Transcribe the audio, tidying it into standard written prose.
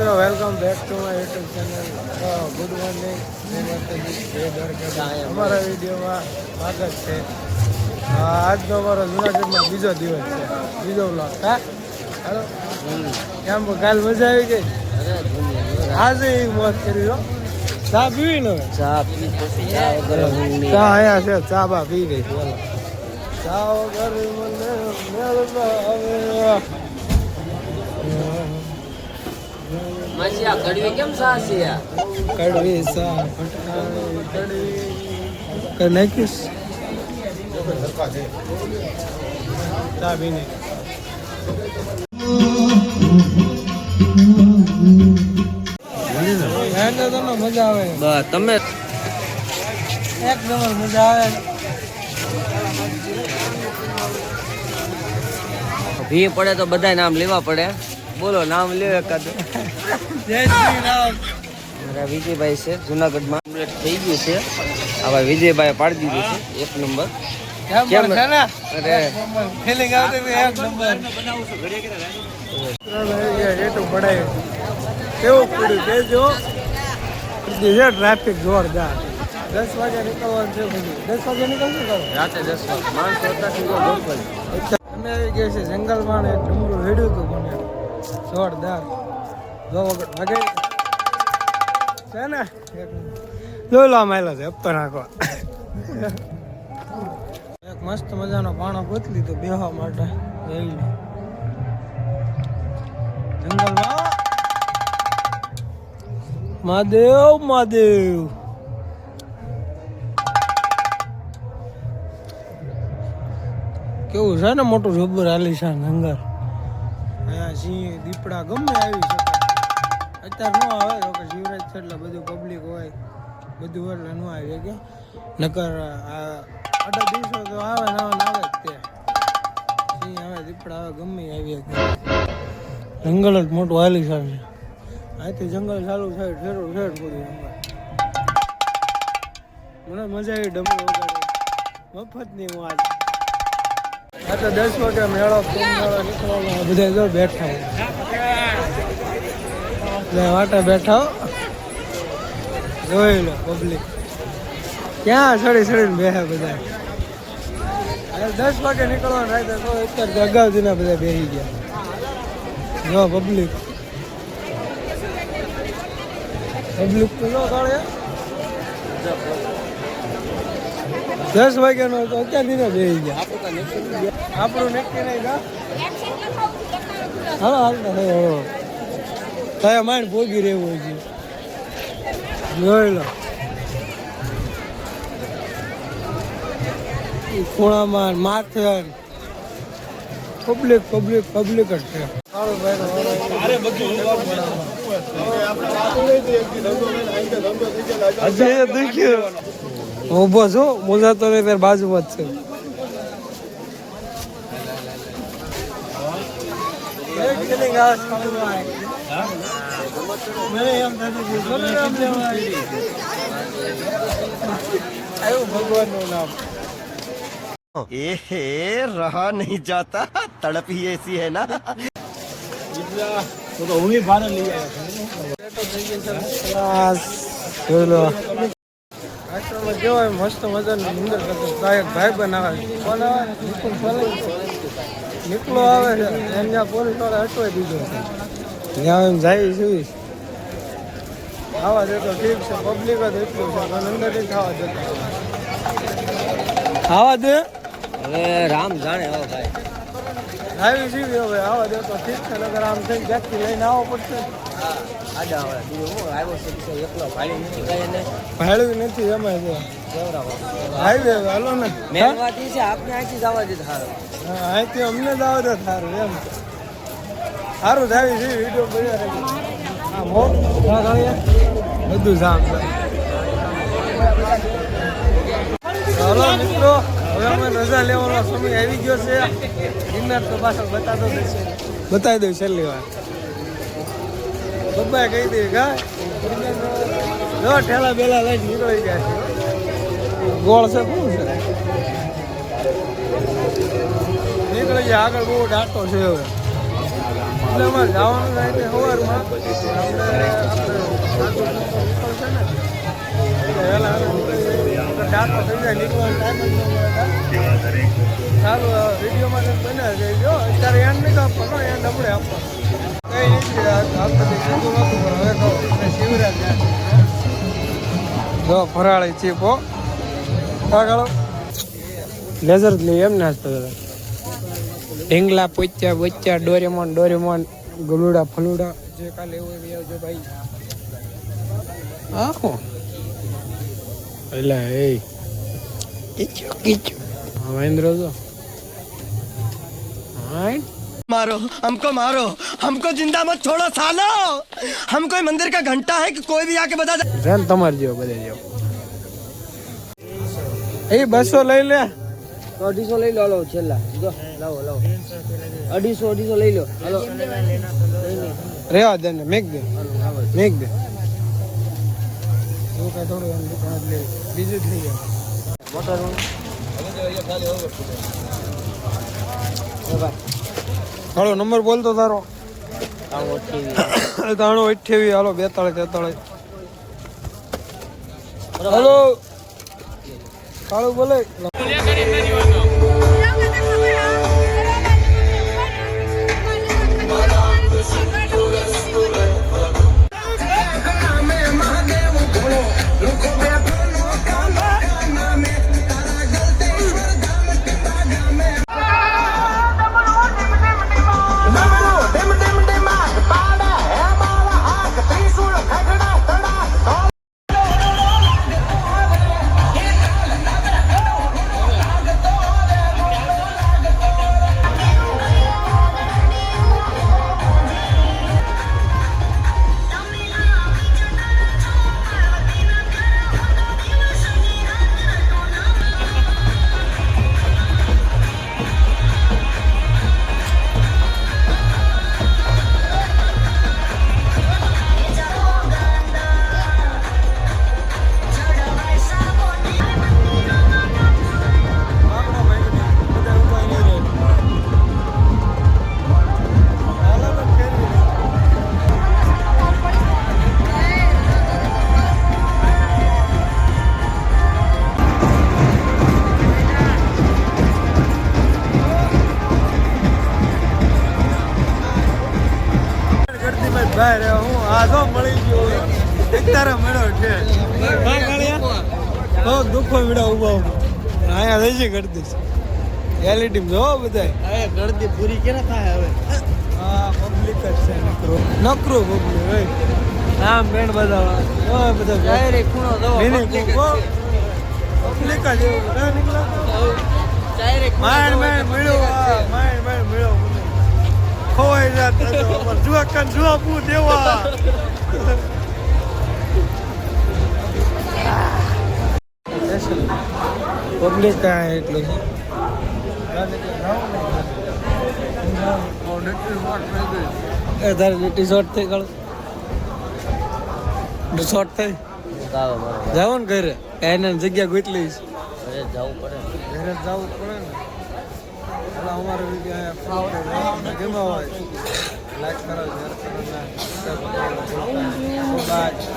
મિત્રો welcome back to my YouTube channel. Good morning. અમારા વિડીયોમાં સ્વાગત છે. આજનો અમારો જુનાગઢમાં બીજો દિવસ છે, બીજો બ્લોગ. હા હાલો, કેમ કાલ મજા આવી ગઈ? આજે એ મોજ કરી હો. ચા પીવી ને? ચા અહીંયા છે, ચા બા પી ગઈ. બોલો ચા વગર મને મજા કડવી કેમ સાસી કડવી સા ફટકારી કડવી કઈ નાખીશ ચા પીને. તમને મજા આવે? તમે એક નંબર મજા આવે. ભી પડે તો બધા નામ લેવા પડે. બોલો નામ લ્યો એકાદ. જય શ્રી રામ. મારા વિજયભાઈ છે, જુનાગઢમાં કમ્પ્લીટ થઈ ગયું છે. હવે વિજયભાઈ પાડી દીધું છે એક નંબર. કેમ છે ને? અરે ફીલિંગ આવતી હતી એક નંબર. એટલું પડાય કેવું પડ્યું કેજો. છે ટ્રાફિક જોરદાર. 10 વાગે નીકળવાનું છે. બધું 10 વાગે નીકળશું રાતે 10 વાગે માણસો અત્યારથી ગોઠવાય. અમે આવી ગયા છે જંગલમાં ને એક ડુંગરું વેડ્યું હતું મને જોરદાર. જો વાગે છે ને જોઈ લો આમાં છે હપ્તો નાખવા. એક મસ્ત મજાનો પાણો ગોતી લીધો બેહવા માટે. જંગલમાં મહાદેવ મહાદેવ. કેવું છે ને મોટું જબર આલીશાન જંગલ. અહીંયા સિંહ દીપડા ગમે આવી શકે. અત્યારે ન આવે તો કે શિવરાજ છે એટલે બધું પબ્લિક હોય બધું એટલે ન આવી શકે. નકર આ 8 દિવસો તો આવે ને આવે જ તે. સિંહ આવે દીપડા આવે ગમે આવી શકે. જંગલ જ મોટું આલીશાન છે. અહીંથી જંગલ ચાલુ થાય ઠેરો ઠેર બધું જંગલ. મને મજા આવી ડમરો વગાડે મફતની મોજ. આ તો 10 વાગે મેળો નીકળવાનો. બધા જો બેઠા એટલે વાટે બેઠા જોઈ લો પબ્લિક ક્યાં સડીને બેસે બધા. 10 વાગે નીકળવાનું થાય તો અત્યારે અગાઉથી ના બધા બેસી ગયા. જો પબ્લિક તો જો કાળે 10 વાગ્યાનો તો અત્યારથી ના બેસી ગયા. આપણું નક્કી નહીં કા. હાલો હાલતા થયો કયા માઇન્ડ ભોગી રહેવું હોય છે. જોઈ લો ખૂણામાં માથે પબ્લિક પબ્લિક પબ્લિક જ છે. ઉભો છો મોજા તો તાર બાજુમાં જ છે. ભગવાન નું નામ रहा नहीं जाता तड़प ही ऐसी है ना. તો હું ભારે લઈ આવ્યો. કેવાય મસ્ત મજાની નિંદર કરતો કાંઈક ભાઈ બનાવે. કોણ આવે? નીકળો આવે છે એને પોલીસ વાળા હટવાઈ દીધો છે. ત્યાં એમ જાય છે આવા દેતો ઠીક છે. પબ્લિક જ એટલું છે પણ અંદર નહીં ખાવા દેતો. આવા દે હવે રામ જાણે. હો ભાઈ આવી જીવી હવે આવા દે તો ઠીક છે. નગર આમ થઈને ક્યાંકથી લઈને આવવો પડશે. આડા હવે બીજું હું આવ્યો છે એકલો ભાઈ નથી કઈ ને ભાડું નથી એમાં છે હાઈવે હાલો ને. મેન વાત એ છે આપને અહીંથી જવા દે સારું. હા અહીંથી અમને જ આવે તો સારું એમ સારું થાય છે. વિડીયો બધા રહે હા બધું જામ ચાલો મિત્રો. હવે અમે રજા લેવાનો સમય આવી ગયો છે. ગિરનાર તો પાછળ બતાવી દઉં છેલ્લી વાર. પપ્પાએ કહી દે ગા જો ઠેલા બેલા લઈને નીકળી ગયા છે. ગોળ છે શું છે નીકળી ગયા આગળ. બહુ ડાટો છે હવે એટલે અમારે જવાનું થાય સવારમાં આપણે થઈ જાય નીકળવાનો ટાઈમ જ ન મળે સારું વિડીયોમાં તમે બનાવી દેજો અત્યારે એન્ડ નહીં આપવાનો એન્ડ આપણે આપવાનો કઈ રીતે આપણે કીધું નહોતું પણ હવે કહું શિવરાજ જો ફરાળી ચીપ હો કાગળો લેઝર લઈ એમ નાસ્તો ઢીંગલા પોચ્યા બોચ્યા ડોરેમોન ગલુડા ફલુડા જે કાલે એવું એવી આવજો ભાઈ આખો એટલે એ કીચું મહેન્દ્ર જો मारो हमको जिंदा मत छोड़ो सालो हम कोई मंदिर का घंटा है कि कोई भी आके बता दे જેમ તમારે જેવો બધે જેવો એ 200 લઈ લે 250 લઈ લો હાલો છેલ્લા જો લાવો 250 લઈ લો હાલો રેવા દે ને મેક દે એવું કઈ થોડું એમ દુકાન જ લે બીજું જ લઈ જાય મોટર હાલો નંબર બોલતો તારો 98 હાલો 42 43 હાલો કાળું બોલે ભાઈ હું આધો મળી ગયો એક તારા મળ્યો છે દુઃખો મળ્યો ઉભા અહીંયા થઈ છે ગરદી રિયાલિટી જો બધા ગરદી પૂરી ક્યારે થાય હવે હા પબ્લિક જ છે નકરો પબ્લિક ભાઈ આમ બેન બધા બધા ડાયરેક્ટ ખૂણો દો પબ્લિક જ એવું ડાયરેક્ટ માણ મળ્યો ખોવાઈ જતા જુआ પૂ દેવા પબ્લિક કાંઈ એટલું તારે લીટી શોર્ટ થઈ ગયો શોર્ટ થઈ જાવ ને ઘરે એને જગ્યા ગોતલી ઘરે જવું પડે ઘરે જવું પડે ને એટલે અમારે વિડીયો ગેમા હોય લાઈક કરો શેર કરો બાય